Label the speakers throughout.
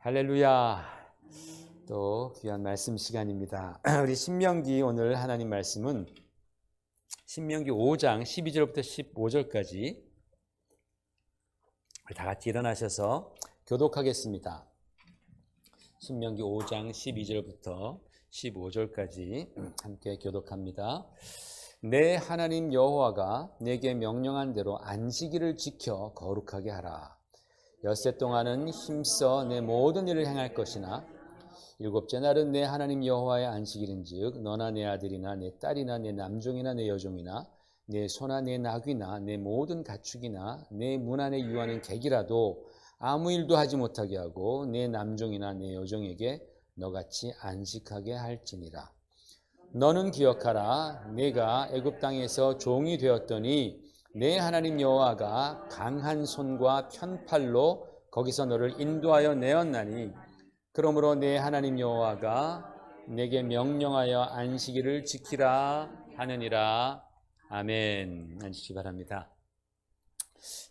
Speaker 1: 할렐루야. 또 귀한 말씀 시간입니다. 우리 신명기 오늘 하나님 말씀은 신명기 5장 12절부터 15절까지 다 같이 일어나셔서 교독하겠습니다. 신명기 5장 12절부터 15절까지 함께 교독합니다. 내 하나님 여호와가 내게 명령한 대로 안식일을 지켜 거룩하게 하라. 엿새 동안은 힘써 내 모든 일을 행할 것이나 일곱째 날은 내 하나님 여호와의 안식일인즉 너나 내 아들이나 내 딸이나 내 남종이나 내 여종이나 내 소나 내 나귀나 내 모든 가축이나 내 문 안에 유하는 객이라도 아무 일도 하지 못하게 하고 내 남종이나 내 여종에게 너같이 안식하게 할지니라. 너는 기억하라. 내가 애굽 땅에서 종이 되었더니 내 하나님 여호와가 강한 손과 편팔로 거기서 너를 인도하여 내었나니 그러므로 내 하나님 여호와가 내게 명령하여 안식일을 지키라 하느니라. 아멘. 앉으시기 바랍니다.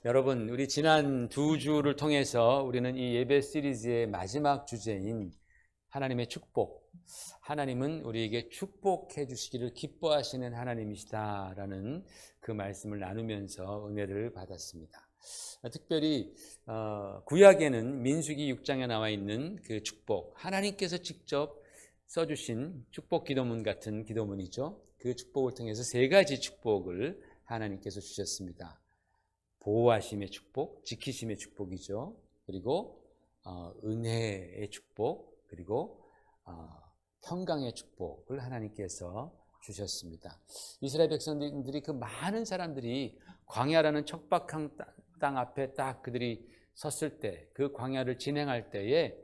Speaker 1: 여러분, 우리 지난 두 주를 통해서 우리는 이 예배 시리즈의 마지막 주제인 하나님의 축복, 하나님은 우리에게 축복해 주시기를 기뻐하시는 하나님이시다라는 그 말씀을 나누면서 은혜를 받았습니다. 특별히 구약에는 민수기 6장에 나와 있는 그 축복, 하나님께서 직접 써주신 축복 기도문 같은 기도문이죠. 그 축복을 통해서 세 가지 축복을 하나님께서 주셨습니다. 보호하심의 축복, 지키심의 축복이죠. 그리고 은혜의 축복, 그리고 평강의 축복을 하나님께서 주셨습니다. 이스라엘 백성들이 그 많은 사람들이 광야라는 척박한 땅 앞에 딱 그들이 섰을 때, 그 광야를 진행할 때에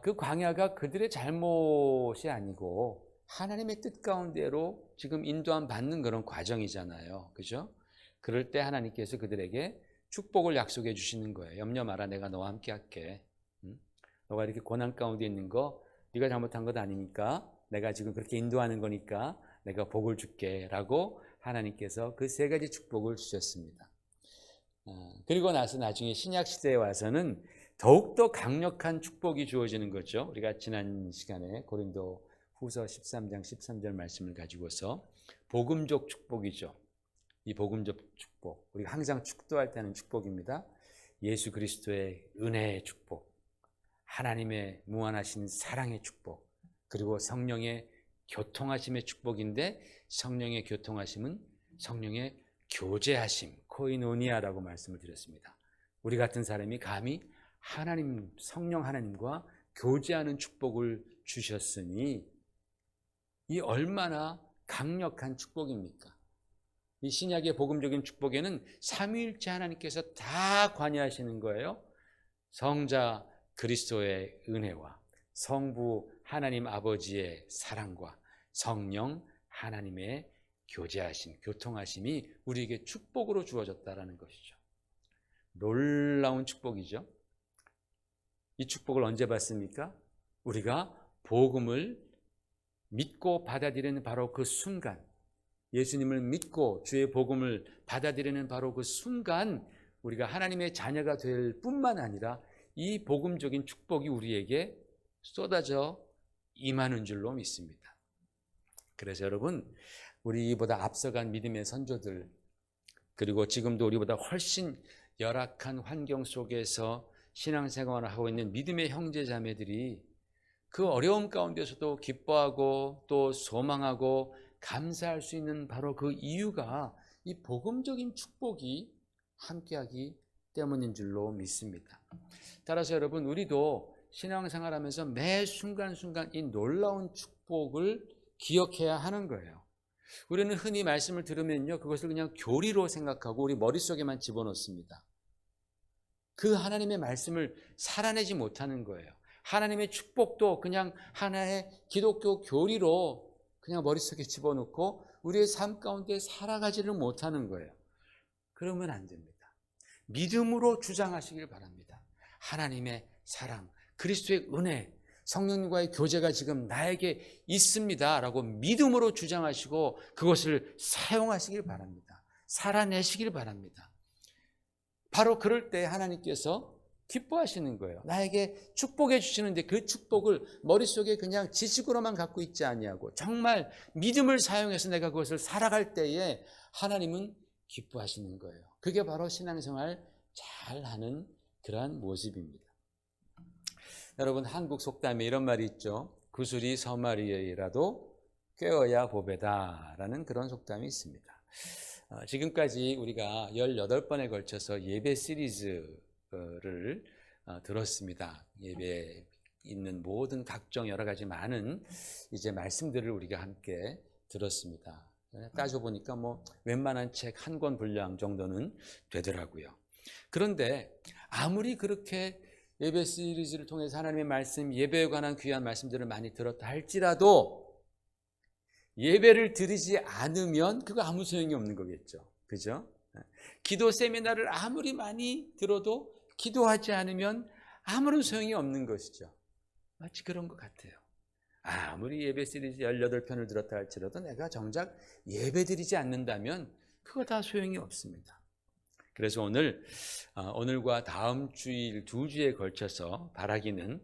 Speaker 1: 그 광야가 그들의 잘못이 아니고 하나님의 뜻 가운데로 지금 인도함 받는 그런 과정이잖아요. 그죠? 그럴 때 하나님께서 그들에게 축복을 약속해 주시는 거예요. 염려 마라, 내가 너와 함께 할게. 너가 이렇게 고난 가운데 있는 거 네가 잘못한 것 아니니까, 내가 지금 그렇게 인도하는 거니까 내가 복을 줄게 라고 하나님께서 그 세 가지 축복을 주셨습니다. 그리고 나서 나중에 신약시대에 와서는 더욱더 강력한 축복이 주어지는 거죠. 우리가 지난 시간에 고린도 후서 13장 13절 말씀을 가지고서 복음적 축복이죠. 이 복음적 축복, 우리가 항상 축도할 때는 축복입니다. 예수 그리스도의 은혜의 축복, 하나님의 무한하신 사랑의 축복, 그리고 성령의 교통하심의 축복인데, 성령의 교통하심은 성령의 교제하심, 코이노니아라고 말씀을 드렸습니다. 우리 같은 사람이 감히 하나님, 성령 하나님과 교제하는 축복을 주셨으니 이 얼마나 강력한 축복입니까? 이 신약의 복음적인 축복에는 삼위일체 하나님께서 다 관여하시는 거예요. 성자 그리스도의 은혜와 성부 하나님 아버지의 사랑과 성령 하나님의 교제하심, 교통하심이 우리에게 축복으로 주어졌다라는 것이죠. 놀라운 축복이죠. 이 축복을 언제 받습니까? 우리가 복음을 믿고 받아들이는 바로 그 순간, 예수님을 믿고 주의 복음을 받아들이는 바로 그 순간 우리가 하나님의 자녀가 될 뿐만 아니라 이 복음적인 축복이 우리에게 쏟아져 임하는 줄로 믿습니다. 그래서 여러분, 우리보다 앞서간 믿음의 선조들, 그리고 지금도 우리보다 훨씬 열악한 환경 속에서 신앙생활을 하고 있는 믿음의 형제자매들이 그 어려움 가운데서도 기뻐하고 또 소망하고 감사할 수 있는 바로 그 이유가 이 복음적인 축복이 함께하기 때문인 줄로 믿습니다. 따라서 여러분, 우리도 신앙생활하면서 매 순간순간 이 놀라운 축복을 기억해야 하는 거예요. 우리는 흔히 말씀을 들으면요, 그것을 그냥 교리로 생각하고 우리 머릿속에만 집어넣습니다. 그 하나님의 말씀을 살아내지 못하는 거예요. 하나님의 축복도 그냥 하나의 기독교 교리로 그냥 머릿속에 집어넣고 우리의 삶 가운데 살아가지를 못하는 거예요. 그러면 안 됩니다. 믿음으로 주장하시길 바랍니다. 하나님의 사랑, 그리스도의 은혜, 성령님과의 교제가 지금 나에게 있습니다 라고 믿음으로 주장하시고 그것을 사용하시길 바랍니다. 살아내시길 바랍니다. 바로 그럴 때 하나님께서 기뻐하시는 거예요. 나에게 축복해 주시는데 그 축복을 머릿속에 그냥 지식으로만 갖고 있지 아니하고 정말 믿음을 사용해서 내가 그것을 살아갈 때에 하나님은 기뻐하시는 거예요. 그게 바로 신앙생활 잘하는 그러한 모습입니다. 여러분, 한국 속담에 이런 말이 있죠. 구슬이 서말이라도 꿰어야 보배다라는 그런 속담이 있습니다. 지금까지 우리가 18번에 걸쳐서 예배 시리즈를 들었습니다. 예배에 있는 모든 각종 여러 가지 많은 이제 말씀들을 우리가 함께 들었습니다. 따져보니까 웬만한 책 한 권 분량 정도는 되더라고요. 그런데 아무리 그렇게 예배 시리즈를 통해서 하나님의 말씀, 예배에 관한 귀한 말씀들을 많이 들었다 할지라도 예배를 드리지 않으면 그거 아무 소용이 없는 거겠죠. 그죠? 기도 세미나를 아무리 많이 들어도 기도하지 않으면 아무런 소용이 없는 것이죠. 마치 그런 것 같아요. 아무리 예배 시리즈 18편을 들었다 할지라도 내가 정작 예배 드리지 않는다면 그거 다 소용이 없습니다. 그래서 오늘과 다음 주일 2주에 걸쳐서 바라기는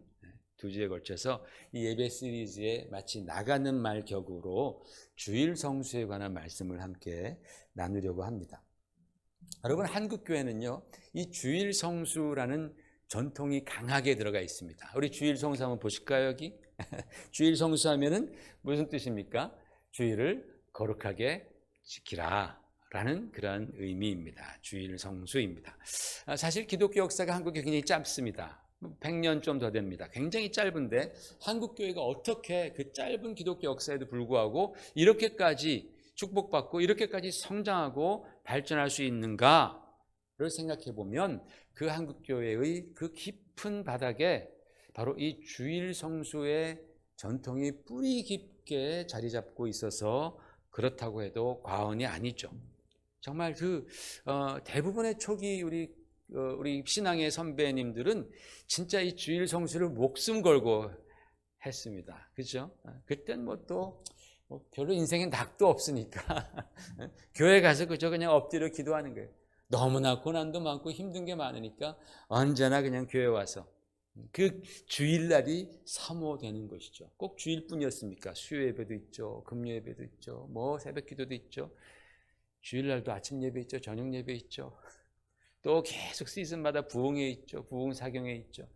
Speaker 1: 2주에 걸쳐서 이 예배 시리즈에 마치 나가는 말 격으로 주일 성수에 관한 말씀을 함께 나누려고 합니다. 여러분, 한국 교회는요, 이 주일 성수라는 전통이 강하게 들어가 있습니다. 우리 주일 성수 한번 보실까요, 여기? 주일 성수하면은 무슨 뜻입니까? 주일을 거룩하게 지키라 라는 그런 의미입니다. 주일 성수입니다. 사실 기독교 역사가 한국에 굉장히 짧습니다. 100년 좀 더 됩니다. 굉장히 짧은데 한국 교회가 어떻게 그 짧은 기독교 역사에도 불구하고 이렇게까지 축복받고 이렇게까지 성장하고 발전할 수 있는가를 생각해 보면 그 한국 교회의 그 깊은 바닥에 바로 이 주일 성수의 전통이 뿌리 깊게 자리 잡고 있어서 그렇다고 해도 과언이 아니죠. 정말 대부분의 초기 우리 신앙의 선배님들은 진짜 이 주일 성수를 목숨 걸고 했습니다. 그죠? 그땐 또 별로 인생에 낙도 없으니까 교회 가서 그냥 엎드려 기도하는 거예요. 너무나 고난도 많고 힘든 게 많으니까 언제나 그냥 교회 와서 그 주일날이 사모되는 것이죠. 꼭 주일뿐이었습니까? 수요 예배도 있죠, 금요 예배도 있죠, 새벽 기도도 있죠. 주일날도 아침 예배 있죠, 저녁 예배 있죠. 또 계속 시즌마다 부흥회 있죠, 부흥 사경회 있죠.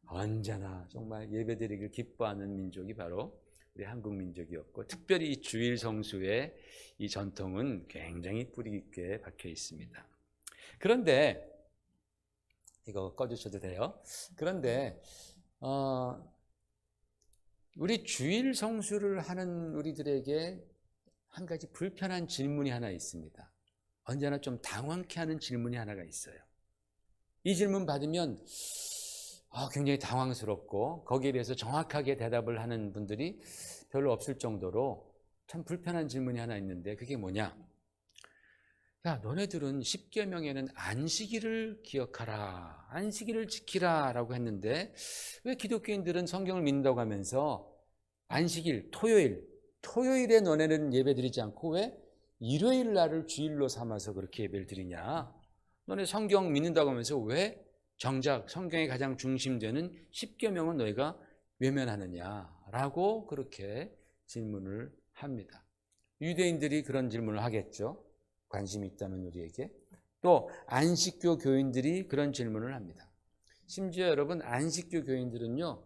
Speaker 1: 언제나 정말 예배드리기를 기뻐하는 민족이 바로 우리 한국 민족이었고, 특별히 이 주일 성수의 이 전통은 굉장히 뿌리 깊게 박혀 있습니다. 그런데 이거 꺼주셔도 돼요. 그런데 우리 주일 성수를 하는 우리들에게 한 가지 불편한 질문이 하나 있습니다. 언제나 좀 당황케 하는 질문이 하나가 있어요. 이 질문 받으면 굉장히 당황스럽고 거기에 대해서 정확하게 대답을 하는 분들이 별로 없을 정도로 참 불편한 질문이 하나 있는데, 그게 뭐냐? 야, 너네들은 십계명에는 안식일을 기억하라, 안식일을 지키라 라고 했는데 왜 기독교인들은 성경을 믿는다고 하면서 안식일, 토요일에 너네는 예배드리지 않고 왜 일요일 날을 주일로 삼아서 그렇게 예배를 드리냐? 너네 성경 믿는다고 하면서 왜 정작 성경의 가장 중심되는 십계명은 너희가 외면하느냐라고 그렇게 질문을 합니다. 유대인들이 그런 질문을 하겠죠. 관심이 있다면 우리에게. 또 안식교 교인들이 그런 질문을 합니다. 심지어 여러분, 안식교 교인들은요,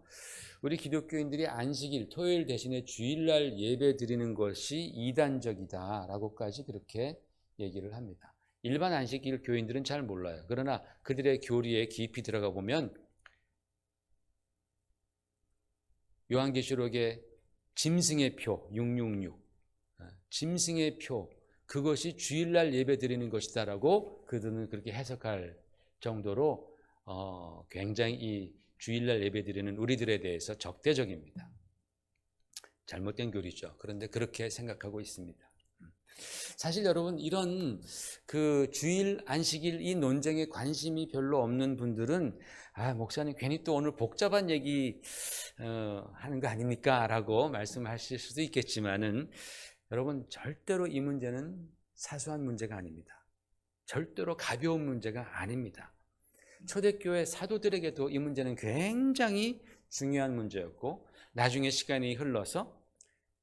Speaker 1: 우리 기독교인들이 안식일, 토요일 대신에 주일날 예배 드리는 것이 이단적이다라고까지 그렇게 얘기를 합니다. 일반 안식일 교인들은 잘 몰라요. 그러나 그들의 교리에 깊이 들어가 보면 요한계시록의 짐승의 표 666, 짐승의 표, 그것이 주일날 예배 드리는 것이다라고 그들은 그렇게 해석할 정도로 굉장히 이 주일날 예배 드리는 우리들에 대해서 적대적입니다. 잘못된 교리죠. 그런데 그렇게 생각하고 있습니다. 사실 여러분, 이런 그 주일, 안식일 이 논쟁에 관심이 별로 없는 분들은 목사님 괜히 또 오늘 복잡한 얘기 하는 거 아닙니까? 라고 말씀하실 수도 있겠지만은, 여러분, 절대로 이 문제는 사소한 문제가 아닙니다. 절대로 가벼운 문제가 아닙니다. 초대교회 사도들에게도 이 문제는 굉장히 중요한 문제였고, 나중에 시간이 흘러서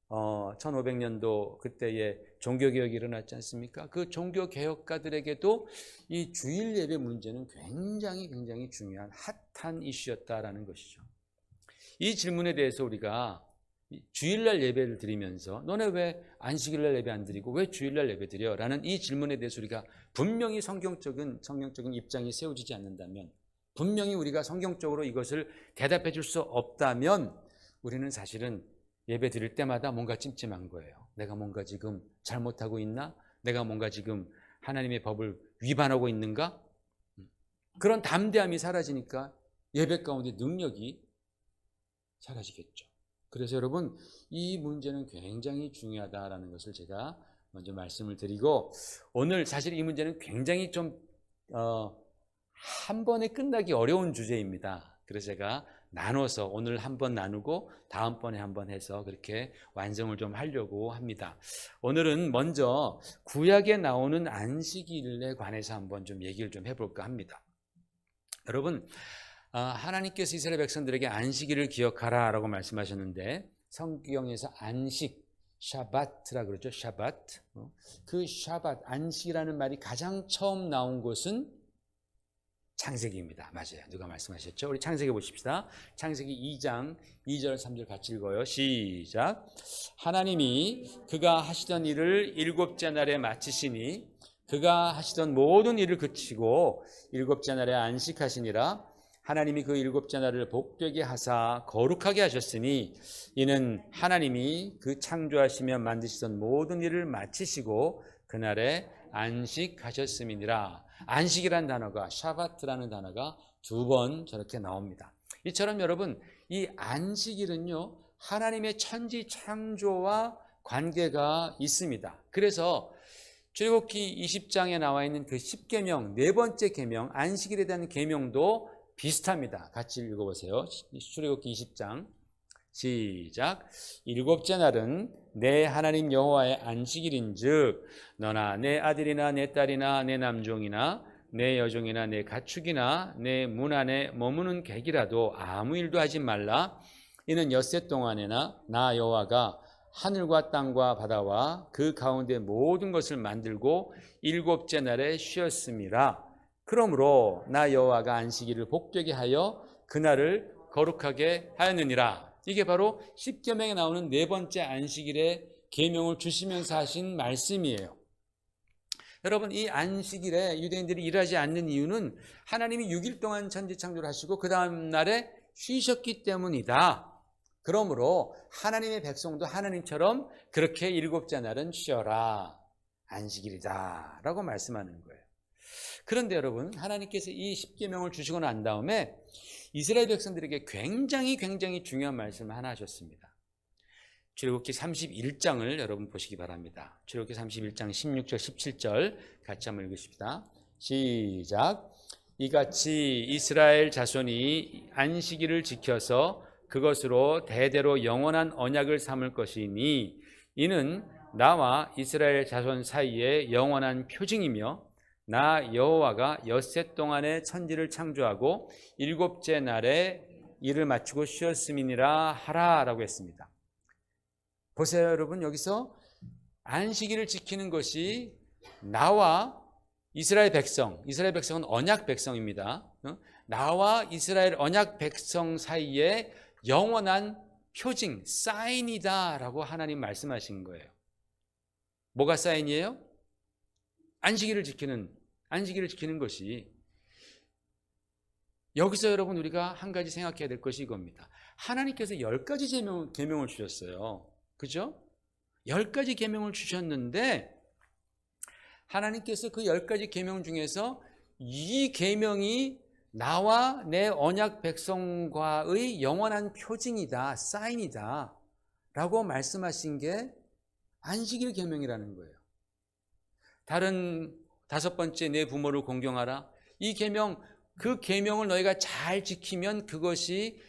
Speaker 1: 1500년도 그때에 종교개혁이 일어났지 않습니까? 그 종교개혁가들에게도 이 주일 예배 문제는 굉장히 중요한 핫한 이슈였다라는 것이죠. 이 질문에 대해서 우리가 주일날 예배를 드리면서 너네 왜 안식일날 예배 안 드리고 왜 주일날 예배 드려? 라는 이 질문에 대해서 우리가 분명히 성경적인 입장이 세워지지 않는다면, 분명히 우리가 성경적으로 이것을 대답해 줄 수 없다면, 우리는 사실은 예배 드릴 때마다 뭔가 찜찜한 거예요. 내가 뭔가 지금 잘못하고 있나? 내가 뭔가 지금 하나님의 법을 위반하고 있는가? 그런 담대함이 사라지니까 예배 가운데 능력이 사라지겠죠. 그래서 여러분, 이 문제는 굉장히 중요하다라는 것을 제가 먼저 말씀을 드리고, 오늘 사실 이 문제는 굉장히 좀 한 번에 끝나기 어려운 주제입니다. 그래서 제가 나눠서 오늘 한 번 나누고 다음번에 한 번 해서 그렇게 완성을 좀 하려고 합니다. 오늘은 먼저 구약에 나오는 안식일에 관해서 한번 좀 얘기를 좀 해볼까 합니다. 여러분, 하나님께서 이스라엘 백성들에게 안식일을 기억하라 라고 말씀하셨는데, 성경에서 안식, 샤바트라 그러죠. 샤바트. 그 샤바트, 안식이라는 말이 가장 처음 나온 곳은 창세기입니다. 맞아요. 누가 말씀하셨죠? 우리 창세기 보십시다. 창세기 2장 2절 3절 같이 읽어요. 시작. 하나님이 그가 하시던 일을 일곱째 날에 마치시니 그가 하시던 모든 일을 그치고 일곱째 날에 안식하시니라. 하나님이 그 일곱째 날을 복되게 하사 거룩하게 하셨으니 이는 하나님이 그 창조하시며 만드시던 모든 일을 마치시고 그날에 안식하셨음이니라. 안식이라는 단어가, 샤바트라는 단어가 두 번 저렇게 나옵니다. 이처럼 여러분, 이 안식일은요, 하나님의 천지 창조와 관계가 있습니다. 그래서 출애굽기 20장에 나와 있는 그 10계명, 네 번째 계명, 안식일에 대한 계명도 비슷합니다. 같이 읽어보세요. 출애굽기 20장 시작. 일곱째 날은 내 하나님 여호와의 안식일인즉 너나 내 아들이나 내 딸이나 내 남종이나 내 여종이나 내 가축이나 내 문 안에 머무는 객이라도 아무 일도 하지 말라. 이는 엿새 동안에나 나 여호와가 하늘과 땅과 바다와 그 가운데 모든 것을 만들고 일곱째 날에 쉬었음이라. 그러므로 나 여호와가 안식일을 복되게 하여 그날을 거룩하게 하였느니라. 이게 바로 십계명에 나오는 네 번째 안식일의 계명을 주시면서 하신 말씀이에요. 여러분, 이 안식일에 유대인들이 일하지 않는 이유는 하나님이 6일 동안 천지창조를 하시고 그 다음 날에 쉬셨기 때문이다. 그러므로 하나님의 백성도 하나님처럼 그렇게 일곱째 날은 쉬어라, 안식일이다 라고 말씀하는 거예요. 그런데 여러분, 하나님께서 이 십계명을 주시고 난 다음에 이스라엘 백성들에게 굉장히 중요한 말씀을 하나 하셨습니다. 출애굽기 31장을 여러분 보시기 바랍니다. 출애굽기 31장 16절 17절 같이 한번 읽으십시다. 시작. 이같이 이스라엘 자손이 안식일을 지켜서 그것으로 대대로 영원한 언약을 삼을 것이니 이는 나와 이스라엘 자손 사이에 영원한 표징이며 나 여호와가 엿새 동안에 천지를 창조하고 일곱째 날에 일을 마치고 쉬었음이니라 하라라고 했습니다. 보세요, 여러분. 여기서 안식일을 지키는 것이 나와 이스라엘 백성은 언약 백성입니다. 나와 이스라엘 언약 백성 사이에 영원한 표징, 사인이다라고 하나님 말씀하신 거예요. 뭐가 사인이에요? 안식일을 지키는 것이. 여기서 여러분, 우리가 한 가지 생각해야 될 것이 이겁니다. 하나님께서 10가지 계명을 주셨어요. 그죠? 10가지 계명을 주셨는데 하나님께서 그 10가지 계명 중에서 이 계명이 나와 내 언약 백성과의 영원한 표징이다, 사인이다 라고 말씀하신 게 안식일 계명이라는 거예요. 다른 5번째, 내 부모를 공경하라. 이 계명, 그 계명을 너희가 잘 지키면 그것이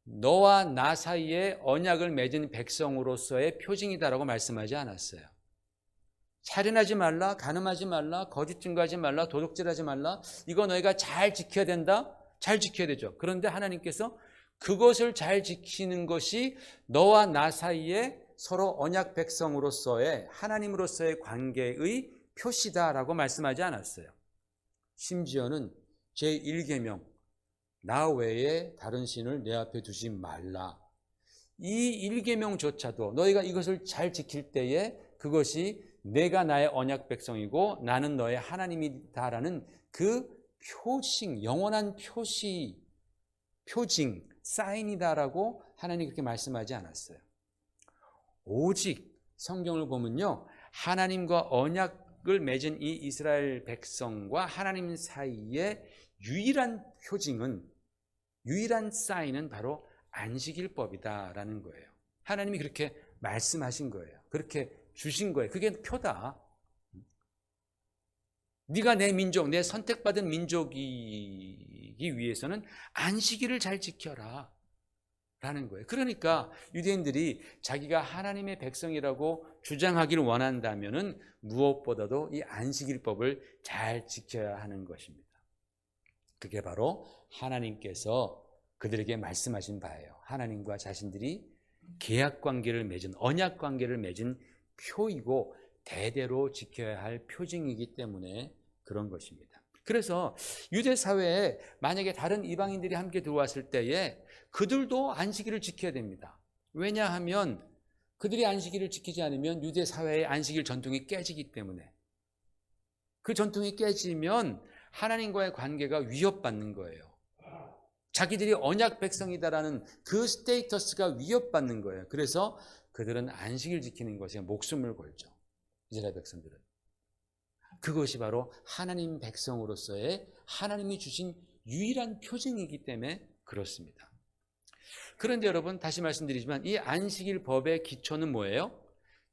Speaker 1: 너와 나 사이에 언약을 맺은 백성으로서의 표징이다라고 말씀하지 않았어요. 살인하지 말라, 간음하지 말라, 거짓 증거하지 말라, 도둑질하지 말라. 이거 너희가 잘 지켜야 된다. 잘 지켜야 되죠. 그런데 하나님께서 그것을 잘 지키는 것이 너와 나 사이에 서로 언약 백성으로서의 하나님으로서의 관계의 표시다라고 말씀하지 않았어요. 심지어는 제1계명 나 외에 다른 신을 내 앞에 두지 말라. 이 1계명조차도 너희가 이것을 잘 지킬 때에 그것이 내가 나의 언약 백성이고 나는 너의 하나님이다라는 그 표징, 영원한 표시, 표징, 사인이다라고 하나님이 그렇게 말씀하지 않았어요. 오직 성경을 보면요, 하나님과 언약을 맺은 이 이스라엘 백성과 하나님 사이의 유일한 표징은, 유일한 사인은 바로 안식일법이다라는 거예요. 하나님이 그렇게 말씀하신 거예요. 그렇게 주신 거예요. 그게 표다. 네가 내 민족, 내 선택받은 민족이기 위해서는 안식일을 잘 지켜라 라는 거예요. 그러니까 유대인들이 자기가 하나님의 백성이라고 주장하기를 원한다면은 무엇보다도 이 안식일법을 잘 지켜야 하는 것입니다. 그게 바로 하나님께서 그들에게 말씀하신 바예요. 하나님과 자신들이 계약 관계를 맺은, 언약 관계를 맺은 표이고 대대로 지켜야 할 표징이기 때문에 그런 것입니다. 그래서 유대 사회에 만약에 다른 이방인들이 함께 들어왔을 때에 그들도 안식일을 지켜야 됩니다. 왜냐하면 그들이 안식일을 지키지 않으면 유대 사회의 안식일 전통이 깨지기 때문에, 그 전통이 깨지면 하나님과의 관계가 위협받는 거예요. 자기들이 언약 백성이다라는 그 스테이터스가 위협받는 거예요. 그래서 그들은 안식일 지키는 것에 목숨을 걸죠. 이스라엘 백성들은. 그것이 바로 하나님 백성으로서의 하나님이 주신 유일한 표징이기 때문에 그렇습니다. 그런데 여러분, 다시 말씀드리지만 이 안식일 법의 기초는 뭐예요?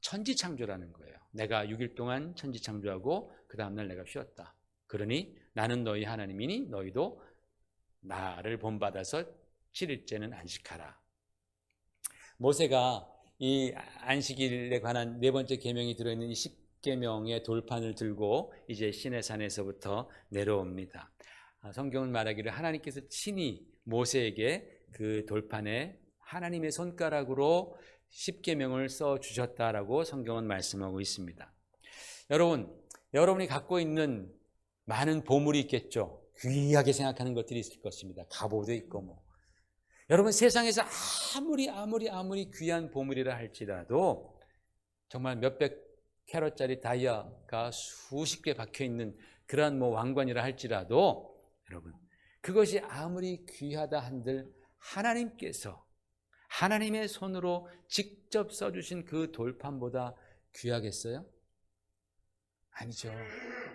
Speaker 1: 천지창조라는 거예요. 내가 6일 동안 천지창조하고 그 다음날 내가 쉬었다. 그러니 나는 너희 하나님이니 너희도 나를 본받아서 7일째는 안식하라. 모세가 이 안식일에 관한 네 번째 계명이 들어있는 이 10계명의 돌판을 들고 이제 시내산에서부터 내려옵니다. 성경은 말하기를 하나님께서 친히 모세에게 그 돌판에 하나님의 손가락으로 10계명을 써 주셨다라고 성경은 말씀하고 있습니다. 여러분이 갖고 있는 많은 보물이 있겠죠. 귀하게 생각하는 것들이 있을 것입니다. 갑오도 있고 여러분, 세상에서 아무리 귀한 보물이라 할지라도 정말 몇백 캐럿짜리 다이아가 수십 개 박혀 있는 그러한 왕관이라 할지라도 여러분, 그것이 아무리 귀하다 한들 하나님께서 하나님의 손으로 직접 써주신 그 돌판보다 귀하겠어요? 아니죠.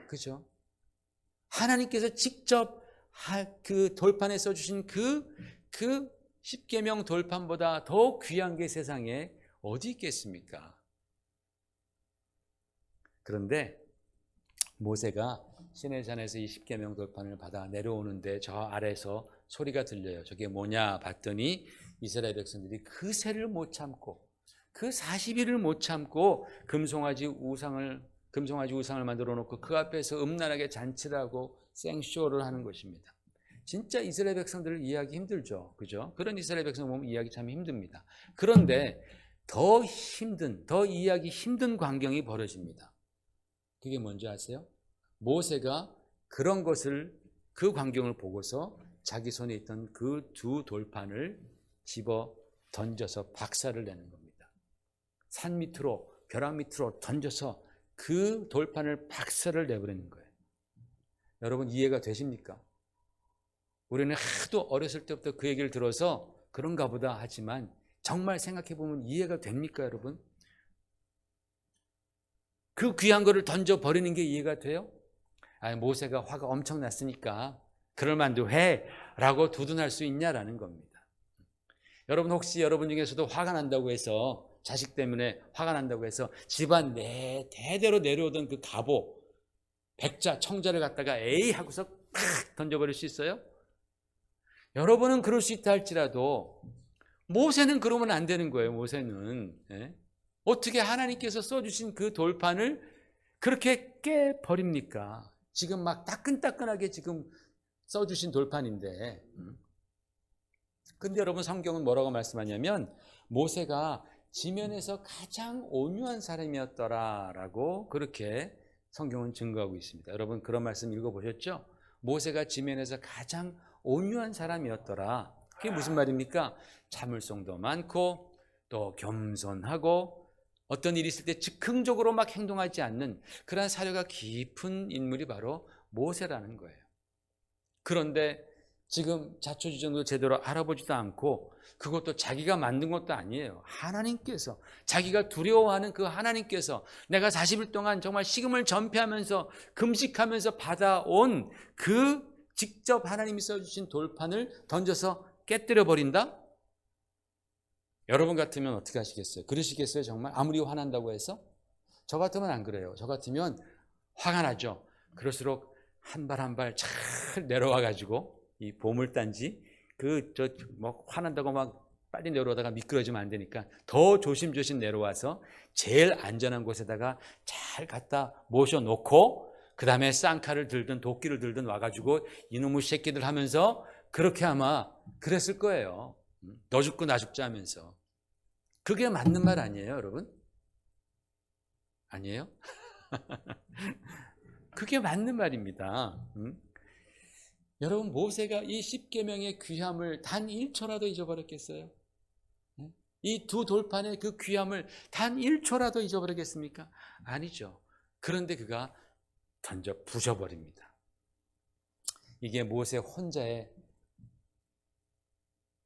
Speaker 1: 그죠? 하나님께서 직접 그 돌판에 써주신 그 10계명 돌판보다 더 귀한 게 세상에 어디 있겠습니까? 그런데 모세가 시내산에서 이 10계명 돌판을 받아 내려오는데 저 아래에서 소리가 들려요. 저게 뭐냐 봤더니 이스라엘 백성들이 그 세를 못 참고, 그 40일을 못 참고 금송아지 우상을 만들어 놓고 그 앞에서 음란하게 잔치를 하고 생쇼를 하는 것입니다. 진짜 이스라엘 백성들을 이해하기 힘들죠. 그죠? 그런 이스라엘 백성 보면 이해하기 참 힘듭니다. 그런데 더 이해하기 힘든 광경이 벌어집니다. 그게 뭔지 아세요? 모세가 그런 것을, 그 광경을 보고서 자기 손에 있던 그 두 돌판을 집어 던져서 박살을 내는 겁니다. 산 밑으로, 벼락 밑으로 던져서 그 돌판을 박살을 내버리는 거예요. 여러분, 이해가 되십니까? 우리는 하도 어렸을 때부터 그 얘기를 들어서 그런가 보다 하지만 정말 생각해보면 이해가 됩니까, 여러분? 그 귀한 거를 던져버리는 게 이해가 돼요? 모세가 화가 엄청 났으니까 그럴 만도 해 라고 두둔할 수 있냐라는 겁니다. 여러분, 혹시 여러분 중에서도 화가 난다고 해서, 자식 때문에 화가 난다고 해서 집안 대대로 내려오던 그 갑오, 백자, 청자를 갖다가 에이 하고서 팍 던져버릴 수 있어요? 여러분은 그럴 수 있다 할지라도 모세는 그러면 안 되는 거예요. 모세는 어떻게 하나님께서 써주신 그 돌판을 그렇게 깨버립니까? 지금 막 따끈따끈하게 지금 써주신 돌판인데. 근데 여러분 성경은 뭐라고 말씀하냐면 모세가 지면에서 가장 온유한 사람이었더라라고 그렇게 성경은 증거하고 있습니다. 여러분 그런 말씀 읽어보셨죠? 모세가 지면에서 가장 온유한 사람이었더라. 그게 무슨 말입니까? 참을성도 많고 또 겸손하고 어떤 일이 있을 때 즉흥적으로 막 행동하지 않는 그러한 사려가 깊은 인물이 바로 모세라는 거예요. 그런데 지금 자초지종도 제대로 알아보지도 않고 그것도 자기가 만든 것도 아니에요. 하나님께서, 자기가 두려워하는 그 하나님께서 내가 40일 동안 정말 식음을 전폐하면서 금식하면서 받아온 그 직접 하나님이 써주신 돌판을 던져서 깨뜨려 버린다? 여러분 같으면 어떻게 하시겠어요? 그러시겠어요 정말? 아무리 화난다고 해서? 저 같으면 안 그래요. 저 같으면 화가 나죠. 그럴수록 한 발 한 발 잘 내려와 가지고 이 보물단지 뭐 화난다고 막 빨리 내려오다가 미끄러지면 안 되니까 더 조심조심 내려와서 제일 안전한 곳에다가 잘 갖다 모셔놓고 그 다음에 쌍칼을 들든 도끼를 들든 와가지고 이놈의 새끼들 하면서 그렇게 아마 그랬을 거예요. 너 죽고 나 죽자 하면서. 그게 맞는 말 아니에요 여러분? 아니에요? 그게 맞는 말입니다. 여러분 모세가 이 10계명의 귀함을 단 1초라도 잊어버렸겠어요? 이 두 돌판의 그 귀함을 단 1초라도 잊어버리겠습니까? 아니죠. 그런데 그가 던져 부셔버립니다. 이게 모세 혼자의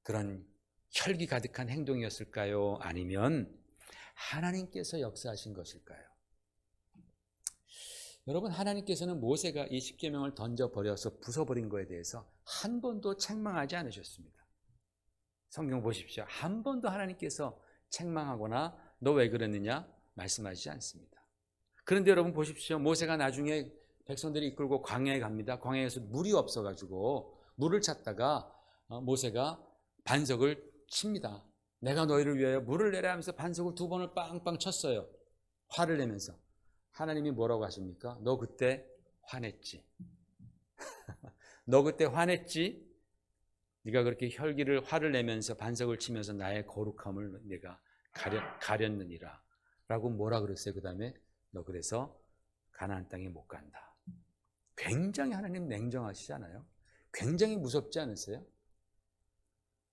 Speaker 1: 그런 혈기 가득한 행동이었을까요? 아니면 하나님께서 역사하신 것일까요? 여러분 하나님께서는 모세가 이 10계명을 던져버려서 부숴버린 거에 대해서 한 번도 책망하지 않으셨습니다. 성경 보십시오. 한 번도 하나님께서 책망하거나 너 왜 그랬느냐 말씀하시지 않습니다. 그런데 여러분 보십시오. 모세가 나중에 백성들이 이끌고 광야에 갑니다. 광야에서 물이 없어가지고 물을 찾다가 모세가 반석을 칩니다. 내가 너희를 위하여 물을 내라 하면서 반석을 2번을 빵빵 쳤어요. 화를 내면서. 하나님이 뭐라고 하십니까? 너 그때 화냈지. 너 그때 화냈지? 네가 그렇게 화를 내면서 반석을 치면서 나의 거룩함을 내가 가렸느니라 라고 뭐라 그랬어요? 그 다음에 너 그래서 가나안 땅에 못 간다. 굉장히 하나님 냉정하시잖아요. 굉장히 무섭지 않으세요?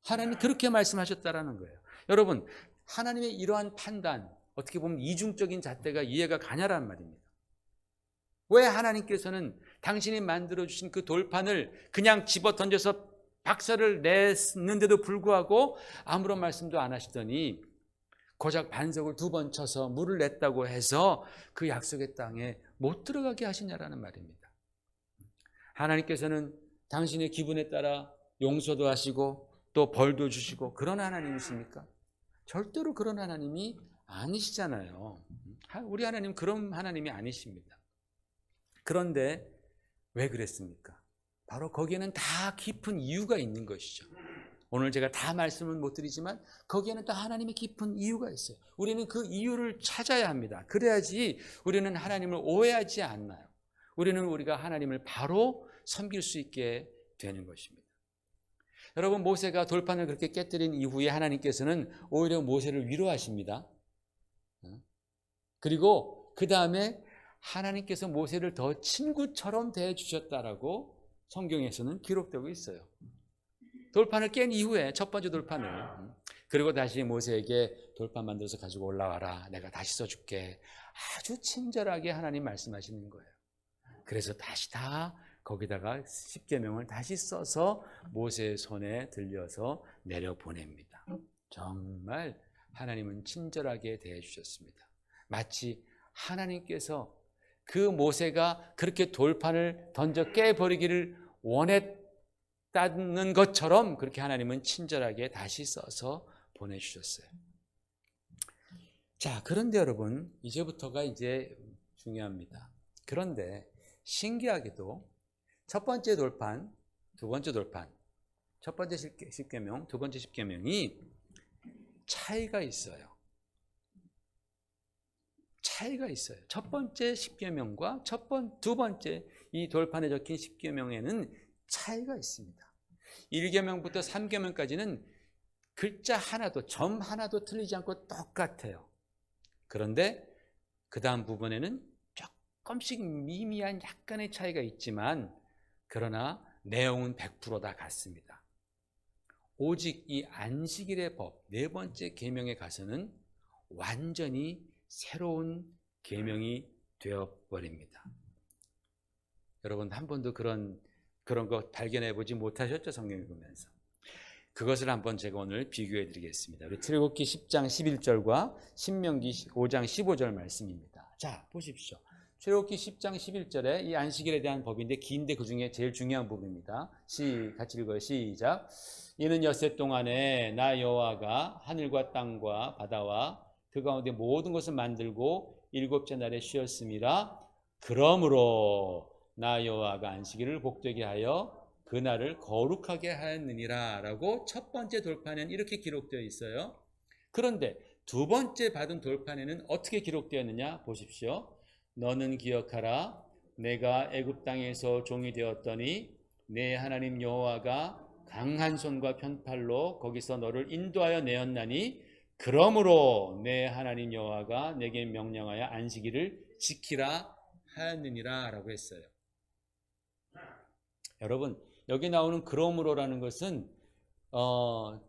Speaker 1: 하나님 그렇게 말씀하셨다라는 거예요. 여러분 하나님의 이러한 판단 어떻게 보면 이중적인 잣대가 이해가 가냐라는 말입니다. 왜 하나님께서는 당신이 만들어주신 그 돌판을 그냥 집어 던져서 박살을 냈는데도 불구하고 아무런 말씀도 안 하시더니 고작 반석을 2번 쳐서 물을 냈다고 해서 그 약속의 땅에 못 들어가게 하시냐라는 말입니다. 하나님께서는 당신의 기분에 따라 용서도 하시고 또 벌도 주시고 그런 하나님이십니까? 절대로 그런 하나님이 아니시잖아요. 우리 하나님 그런 하나님이 아니십니다. 그런데 왜 그랬습니까? 바로 거기에는 다 깊은 이유가 있는 것이죠. 오늘 제가 다 말씀은 못 드리지만 거기에는 또 하나님의 깊은 이유가 있어요. 우리는 그 이유를 찾아야 합니다. 그래야지 우리는 하나님을 오해하지 않나요? 우리는 우리가 하나님을 바로 섬길 수 있게 되는 것입니다. 여러분 모세가 돌판을 그렇게 깨뜨린 이후에 하나님께서는 오히려 모세를 위로하십니다. 그리고 그 다음에 하나님께서 모세를 더 친구처럼 대해주셨다라고 성경에서는 기록되고 있어요. 돌판을 깬 이후에 첫 번째 돌판을 그리고 다시 모세에게 돌판 만들어서 가지고 올라와라. 내가 다시 써줄게. 아주 친절하게 하나님 말씀하시는 거예요. 그래서 다시 다 거기다가 10계명을 다시 써서 모세의 손에 들려서 내려보냅니다. 정말 하나님은 친절하게 대해주셨습니다. 마치 하나님께서 그 모세가 그렇게 돌판을 던져 깨버리기를 원했다는 것처럼 그렇게 하나님은 친절하게 다시 써서 보내주셨어요. 자, 그런데 여러분 이제부터가 이제 중요합니다. 그런데 신기하게도 첫 번째 돌판, 두 번째 돌판, 첫 번째 10계명, 두 번째 10계명이 차이가 있어요. 차이가 있어요. 첫 번째 십계명과 두 번째 이 돌판에 적힌 십계명에는 차이가 있습니다. 1계명부터 3계명까지는 글자 하나도, 점 하나도 틀리지 않고 똑같아요. 그런데 그 다음 부분에는 조금씩 미미한 약간의 차이가 있지만 그러나 내용은 100% 다 같습니다. 오직 이 안식일의 법, 네 번째 계명에 가서는 완전히 새로운 계명이 되어버립니다. 여러분 한 번도 그런 거 발견해 보지 못하셨죠? 성경을 보면서. 그것을 한번 제가 오늘 비교해 드리겠습니다. 우리 출애굽기 10장 11절과 신명기 5장 15절 말씀입니다. 자, 보십시오. 출애굽기 10장 11절에 이 안식일에 대한 법인데 긴데 그중에 제일 중요한 부분입니다. 같이 읽어요. 시작. 이는 엿새 동안에 나 여호와가 하늘과 땅과 바다와 그 가운데 모든 것을 만들고 일곱째 날에 쉬었음이라. 그러므로 나 여호와가 안식일을 복되게 하여 그 날을 거룩하게 하였느니라 라고 첫 번째 돌판에는 이렇게 기록되어 있어요. 그런데 두 번째 받은 돌판에는 어떻게 기록되었느냐 보십시오. 너는 기억하라. 내가 애굽 땅에서 종이 되었더니 내 하나님 여호와가 강한 손과 편팔로 거기서 너를 인도하여 내었나니 그러므로 내 하나님 여호와가 내게 명령하여 안식일을 지키라 하였느니라 라고 했어요. 여러분 여기 나오는 그러므로라는 것은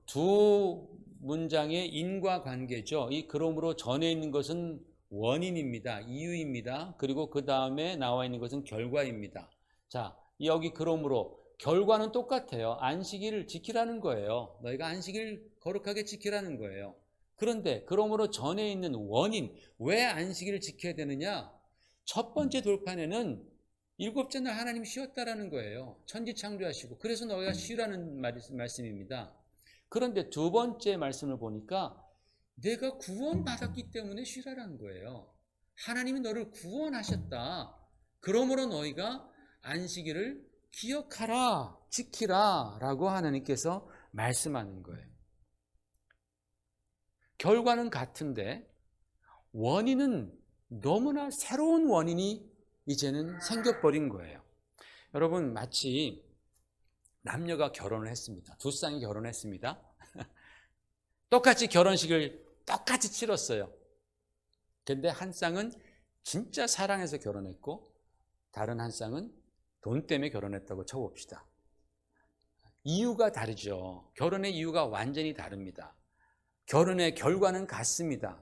Speaker 1: 두 문장의 인과관계죠. 이 그러므로 전에 있는 것은 원인입니다. 이유입니다. 그리고 그 다음에 나와 있는 것은 결과입니다. 자, 여기 그러므로 결과는 똑같아요. 안식일을 지키라는 거예요. 너희가 안식일 거룩하게 지키라는 거예요. 그런데 그러므로 전에 있는 원인, 왜 안식일을 지켜야 되느냐? 첫 번째 돌판에는 일곱째 날 하나님 쉬었다라는 거예요. 천지 창조하시고. 그래서 너희가 쉬라는 말씀입니다. 그런데 두 번째 말씀을 보니까 내가 구원받았기 때문에 쉬라는 거예요. 하나님이 너를 구원하셨다. 그러므로 너희가 안식일을 기억하라, 지키라 라고 하나님께서 말씀하는 거예요. 결과는 같은데 원인은 너무나 새로운 원인이 이제는 생겨버린 거예요. 여러분 마치 남녀가 결혼을 했습니다. 두 쌍이 결혼했습니다. 똑같이 결혼식을 똑같이 치렀어요. 근데 한 쌍은 진짜 사랑해서 결혼했고 다른 한 쌍은 돈 때문에 결혼했다고 쳐봅시다. 이유가 다르죠. 결혼의 이유가 완전히 다릅니다. 결혼의 결과는 같습니다.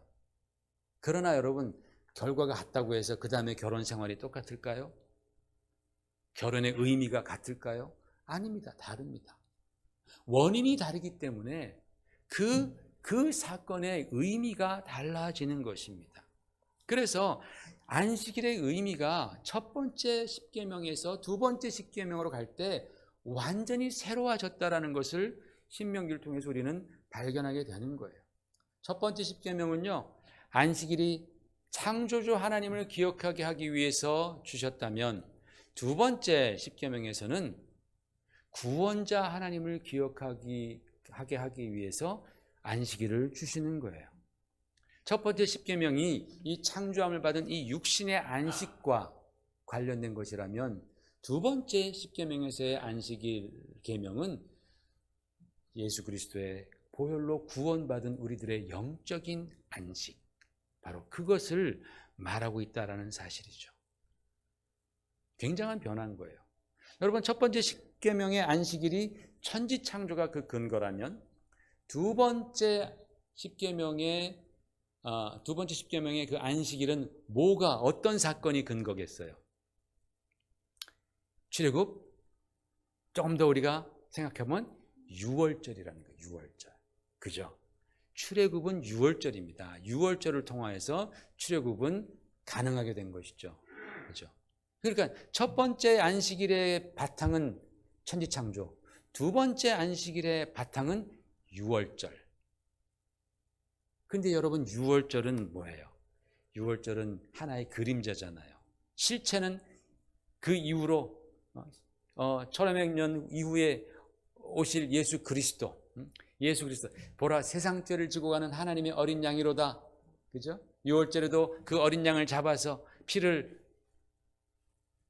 Speaker 1: 그러나 여러분 결과가 같다고 해서 그 다음에 결혼 생활이 똑같을까요? 결혼의 의미가 같을까요? 아닙니다. 다릅니다. 원인이 다르기 때문에 그 사건의 의미가 달라지는 것입니다. 그래서 안식일의 의미가 첫 번째 십계명에서 두 번째 십계명으로 갈 때 완전히 새로워졌다는 것을 신명기를 통해서 우리는 발견하게 되는 거예요. 첫 번째 십계명은요, 안식일이 창조주 하나님을 기억하게 하기 위해서 주셨다면 두 번째 십계명에서는 구원자 하나님을 기억하게 하기 위해서 안식일을 주시는 거예요. 첫 번째 십계명이 이 창조함을 받은 이 육신의 안식과 관련된 것이라면 두 번째 십계명에서의 안식일 계명은 예수 그리스도의 보혈로 구원받은 우리들의 영적인 안식, 바로 그것을 말하고 있다는 사실이죠. 굉장한 변화인 거예요. 여러분 첫 번째 십계명의 안식일이 천지창조가 그 근거라면 두 번째 십계명의 그 안식일은 어떤 사건이 근거겠어요? 출애굽, 조금 더 우리가 생각하면 유월절이라는 거예요. 유월절. 그죠? 출애굽은 유월절입니다. 유월절을 통하여서 출애굽은 가능하게 된 것이죠. 그죠? 그러니까 첫 번째 안식일의 바탕은 천지창조, 두 번째 안식일의 바탕은 유월절. 근데 여러분 유월절은 뭐예요? 유월절은 하나의 그림자잖아요. 실체는 그 이후로 천여백 년 이후에 오실 예수 그리스도 보라 세상 죄를 지고 가는 하나님의 어린 양이로다. 그죠? 유월절에도 그 어린 양을 잡아서 피를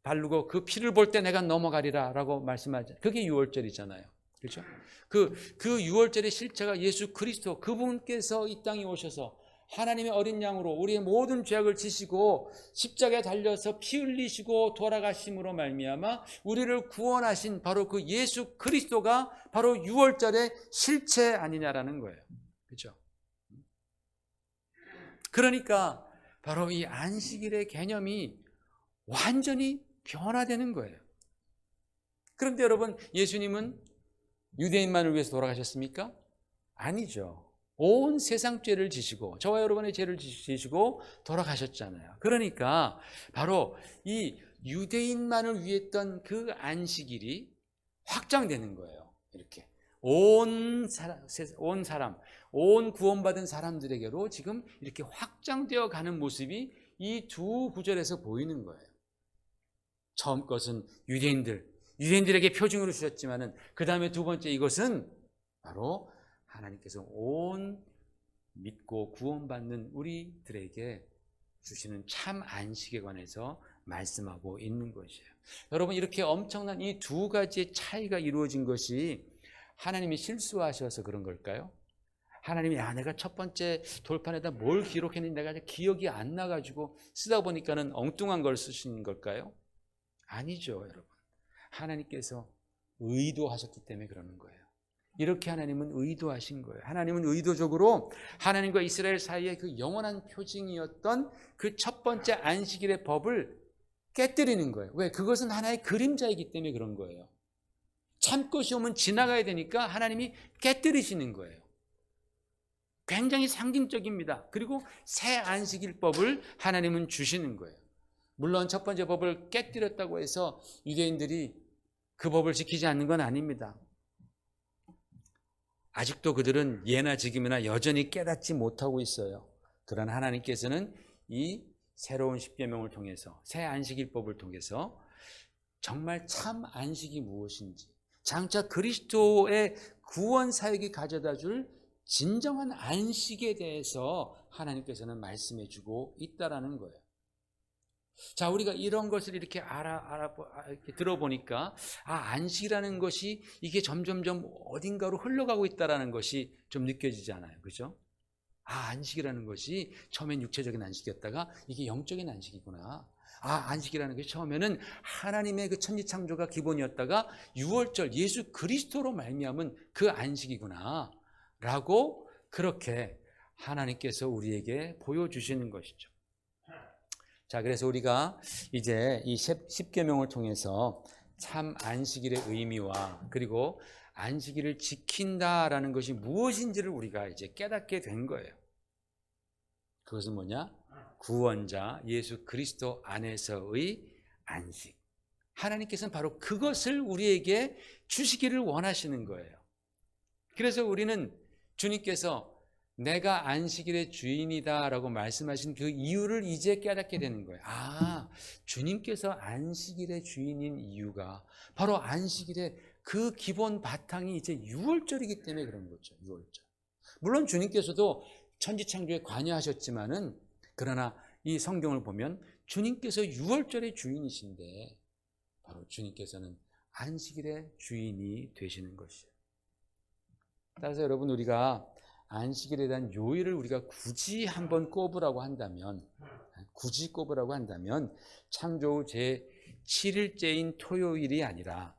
Speaker 1: 바르고 그 피를 볼 때 내가 넘어가리라 라고 말씀하죠. 그게 유월절이잖아요. 그렇죠? 그 유월절의 실체가 예수 그리스도, 그분께서 이 땅에 오셔서 하나님의 어린 양으로 우리의 모든 죄악을 지시고 십자가에 달려서 피 흘리시고 돌아가심으로 말미암아 우리를 구원하신 바로 그 예수 그리스도가 바로 유월절의 실체 아니냐라는 거예요. 그렇죠? 그러니까 바로 이 안식일의 개념이 완전히 변화되는 거예요. 그런데 여러분, 예수님은 유대인만을 위해서 돌아가셨습니까? 아니죠. 온 세상 죄를 지시고 저와 여러분의 죄를 지시고 돌아가셨잖아요. 그러니까 바로 이 유대인만을 위했던 그 안식일이 확장되는 거예요. 이렇게 온 구원받은 사람들에게로 지금 이렇게 확장되어 가는 모습이 이 두 구절에서 보이는 거예요. 처음 것은 유대인들에게 표징으로 주셨지만은 그 다음에 두 번째 이것은 바로 하나님께서 온 믿고 구원받는 우리들에게 주시는 참 안식에 관해서 말씀하고 있는 것이에요. 여러분, 이렇게 엄청난 이 두 가지의 차이가 이루어진 것이 하나님이 실수하셔서 그런 걸까요? 하나님이 내가 첫 번째 돌판에다 뭘 기록했는지 내가 기억이 안 나가지고 쓰다 보니까는 엉뚱한 걸 쓰신 걸까요? 아니죠, 여러분. 하나님께서 의도하셨기 때문에 그러는 거예요. 이렇게 하나님은 의도하신 거예요. 하나님은 의도적으로 하나님과 이스라엘 사이에 그 영원한 표징이었던 그 첫 번째 안식일의 법을 깨뜨리는 거예요. 왜? 그것은 하나의 그림자이기 때문에 그런 거예요. 참 것이 오면 지나가야 되니까 하나님이 깨뜨리시는 거예요. 굉장히 상징적입니다. 그리고 새 안식일법을 하나님은 주시는 거예요. 물론 첫 번째 법을 깨뜨렸다고 해서 유대인들이 그 법을 지키지 않는 건 아닙니다. 아직도 그들은 예나 지금이나 여전히 깨닫지 못하고 있어요. 그러나 하나님께서는 이 새로운 십계명을 통해서, 새 안식일법을 통해서 정말 참 안식이 무엇인지, 장차 그리스도의 구원 사역이 가져다 줄 진정한 안식에 대해서 하나님께서는 말씀해 주고 있다라는 거예요. 자, 우리가 이런 것을 이렇게 이렇게 들어보니까 안식이라는 것이 이게 점점점 어딘가로 흘러가고 있다라는 것이 좀 느껴지지 않아요? 그죠? 안식이라는 것이 처음엔 육체적인 안식이었다가 이게 영적인 안식이구나. 안식이라는 것이 처음에는 하나님의 그 천지창조가 기본이었다가 유월절 예수 그리스도로 말미암은 그 안식이구나 라고 그렇게 하나님께서 우리에게 보여주시는 것이죠. 자, 그래서 우리가 이제 이 십계명을 통해서 참 안식일의 의미와 그리고 안식일을 지킨다라는 것이 무엇인지를 우리가 이제 깨닫게 된 거예요. 그것은 뭐냐? 구원자 예수 그리스도 안에서의 안식. 하나님께서는 바로 그것을 우리에게 주시기를 원하시는 거예요. 그래서 우리는 주님께서 내가 안식일의 주인이다라고 말씀하신 그 이유를 이제 깨닫게 되는 거예요. 주님께서 안식일의 주인인 이유가 바로 안식일의 그 기본 바탕이 이제 유월절이기 때문에 그런 거죠. 유월절. 물론 주님께서도 천지창조에 관여하셨지만은 그러나 이 성경을 보면 주님께서 유월절의 주인이신데 바로 주님께서는 안식일의 주인이 되시는 것이에요. 따라서 여러분, 우리가 안식일에 대한 요일을 우리가 굳이 한번 꼽으라고 한다면 창조 후 제7일째인 토요일이 아니라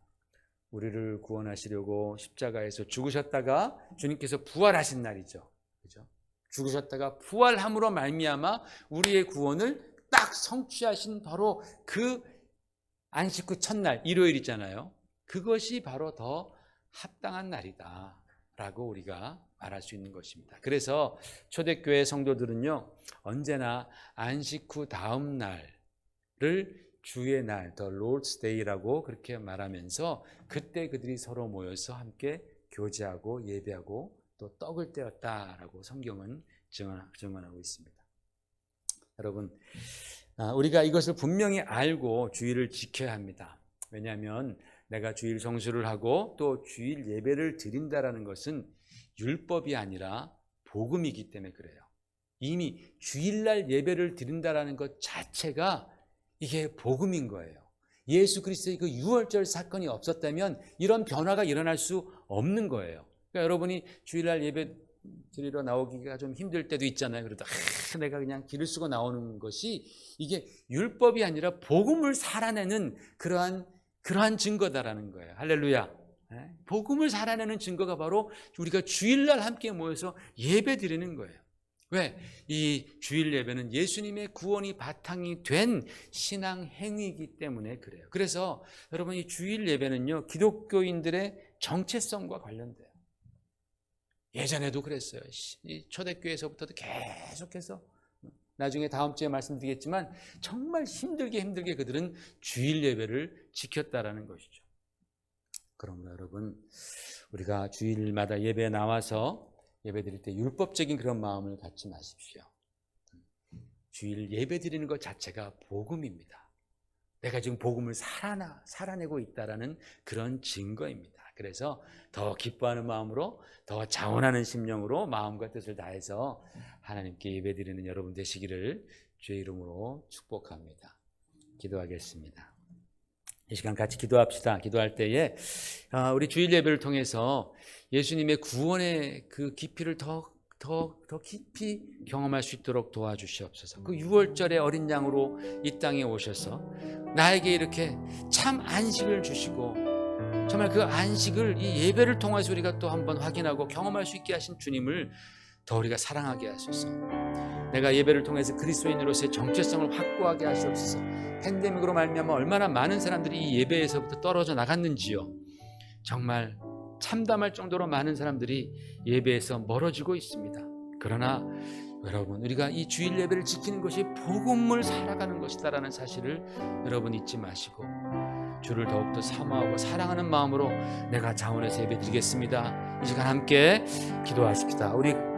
Speaker 1: 우리를 구원하시려고 십자가에서 죽으셨다가 주님께서 부활하신 날이죠. 그죠? 죽으셨다가 부활함으로 말미암아 우리의 구원을 딱 성취하신 바로 그 안식 후 첫날 일요일 있잖아요. 그것이 바로 더 합당한 날이다 라고 우리가 말할 수 있는 것입니다. 그래서 초대교회 성도들은요, 언제나 안식 후 다음 날을 주의 날, The Lord's Day라고 그렇게 말하면서 그때 그들이 서로 모여서 함께 교제하고 예배하고 또 떡을 떼었다라고 성경은 증언하고 있습니다. 여러분, 우리가 이것을 분명히 알고 주일을 지켜야 합니다. 왜냐하면 내가 주일 성수를 하고 또 주일 예배를 드린다라는 것은 율법이 아니라 복음이기 때문에 그래요. 이미 주일날 예배를 드린다라는 것 자체가 이게 복음인 거예요. 예수 그리스도의 그 유월절 사건이 없었다면 이런 변화가 일어날 수 없는 거예요. 그러니까 여러분이 주일날 예배 드리러 나오기가 좀 힘들 때도 있잖아요. 그래도 내가 그냥 길을 쓰고 나오는 것이 이게 율법이 아니라 복음을 살아내는 그러한 증거다라는 거예요. 할렐루야. 복음을 살아내는 증거가 바로 우리가 주일날 함께 모여서 예배 드리는 거예요. 왜? 이 주일 예배는 예수님의 구원이 바탕이 된 신앙 행위이기 때문에 그래요. 그래서 여러분, 이 주일 예배는요, 기독교인들의 정체성과 관련돼요. 예전에도 그랬어요. 이 초대교회에서부터도 계속해서, 나중에 다음 주에 말씀드리겠지만 정말 힘들게 그들은 주일 예배를 지켰다라는 것이죠. 그러므로 여러분, 우리가 주일마다 예배에 나와서 예배 드릴 때 율법적인 그런 마음을 갖지 마십시오. 주일 예배 드리는 것 자체가 복음입니다. 내가 지금 복음을 살아내고 있다라는 그런 증거입니다. 그래서 더 기뻐하는 마음으로, 더 자원하는 심령으로 마음과 뜻을 다해서 하나님께 예배 드리는 여러분 되시기를 주의 이름으로 축복합니다. 기도하겠습니다. 이 시간 같이 기도합시다. 기도할 때에 우리 주일 예배를 통해서 예수님의 구원의 그 깊이를 더 깊이 경험할 수 있도록 도와주시옵소서. 그 유월절의 어린 양으로 이 땅에 오셔서 나에게 이렇게 참 안식을 주시고, 정말 그 안식을 이 예배를 통해서 우리가 또 한번 확인하고 경험할 수 있게 하신 주님을 더 우리가 사랑하게 하소서. 내가 예배를 통해서 그리스도인으로서의 정체성을 확고하게 하시옵소서. 팬데믹으로 말미암아 얼마나 많은 사람들이 이 예배에서부터 떨어져 나갔는지요. 정말 참담할 정도로 많은 사람들이 예배에서 멀어지고 있습니다. 그러나 여러분, 우리가 이 주일 예배를 지키는 것이 복음을 살아가는 것이다라는 사실을 여러분 잊지 마시고, 주를 더욱더 사모하고 사랑하는 마음으로 내가 자원해서 예배드리겠습니다. 이 시간 함께 기도하십시다.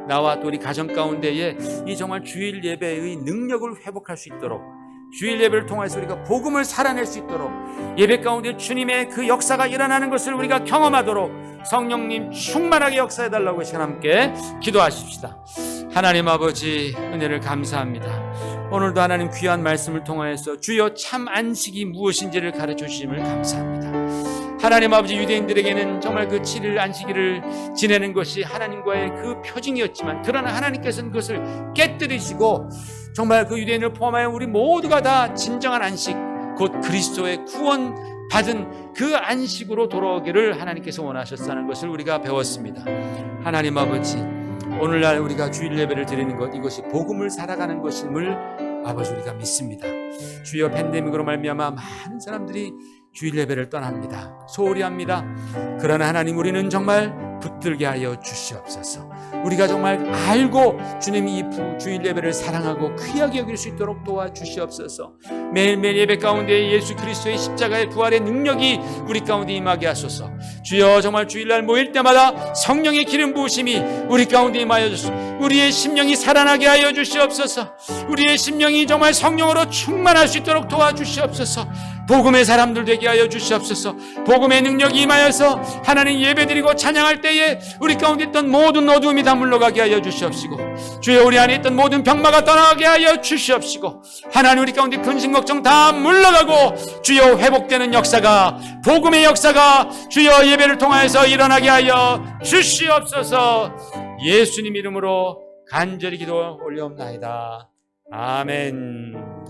Speaker 1: 나와 또 우리 가정 가운데에 이 정말 주일 예배의 능력을 회복할 수 있도록, 주일 예배를 통해서 우리가 복음을 살아낼 수 있도록, 예배 가운데 주님의 그 역사가 일어나는 것을 우리가 경험하도록 성령님 충만하게 역사해달라고 이 시간 함께 기도하십시다. 하나님 아버지, 은혜를 감사합니다. 오늘도 하나님 귀한 말씀을 통하여서 주여 참 안식이 무엇인지를 가르쳐 주심을 감사합니다. 하나님 아버지, 유대인들에게는 정말 그 7일 안식일을 지내는 것이 하나님과의 그 표징이었지만, 그러나 하나님께서는 그것을 깨뜨리시고 정말 그 유대인을 포함하여 우리 모두가 다 진정한 안식, 곧 그리스도의 구원 받은 그 안식으로 돌아오기를 하나님께서 원하셨다는 것을 우리가 배웠습니다. 하나님 아버지, 오늘날 우리가 주일 예배를 드리는 것, 이것이 복음을 살아가는 것임을 아버지 우리가 믿습니다. 주여, 팬데믹으로 말미암아 많은 사람들이 주일 예배를 떠납니다. 소홀히 합니다. 그러나 하나님, 우리는 정말 붙들게 하여 주시옵소서. 우리가 정말 알고 주님이 이 주일 예배를 사랑하고 귀하게 여길 수 있도록 도와주시옵소서. 매일매일 예배 가운데 예수 그리스도의 십자가의 부활의 능력이 우리 가운데 임하게 하소서. 주여, 정말 주일날 모일 때마다 성령의 기름 부으심이 우리 가운데 임하여 주소서. 우리의 심령이 살아나게 하여 주시옵소서. 우리의 심령이 정말 성령으로 충만할 수 있도록 도와주시옵소서. 복음의 사람들 되게 하여 주시옵소서. 복음의 능력이 임하여서 하나님 예배드리고 찬양할 때에 우리 가운데 있던 모든 어두움이 다 물러가게 하여 주시옵시고, 주여 우리 안에 있던 모든 병마가 떠나게 하여 주시옵시고, 하나님 우리 가운데 근심 걱정 다 물러가고 주여 회복되는 역사가, 복음의 역사가 주여 예배를 통하여서 일어나게 하여 주시옵소서. 예수님 이름으로 간절히 기도 올려옵나이다. 아멘.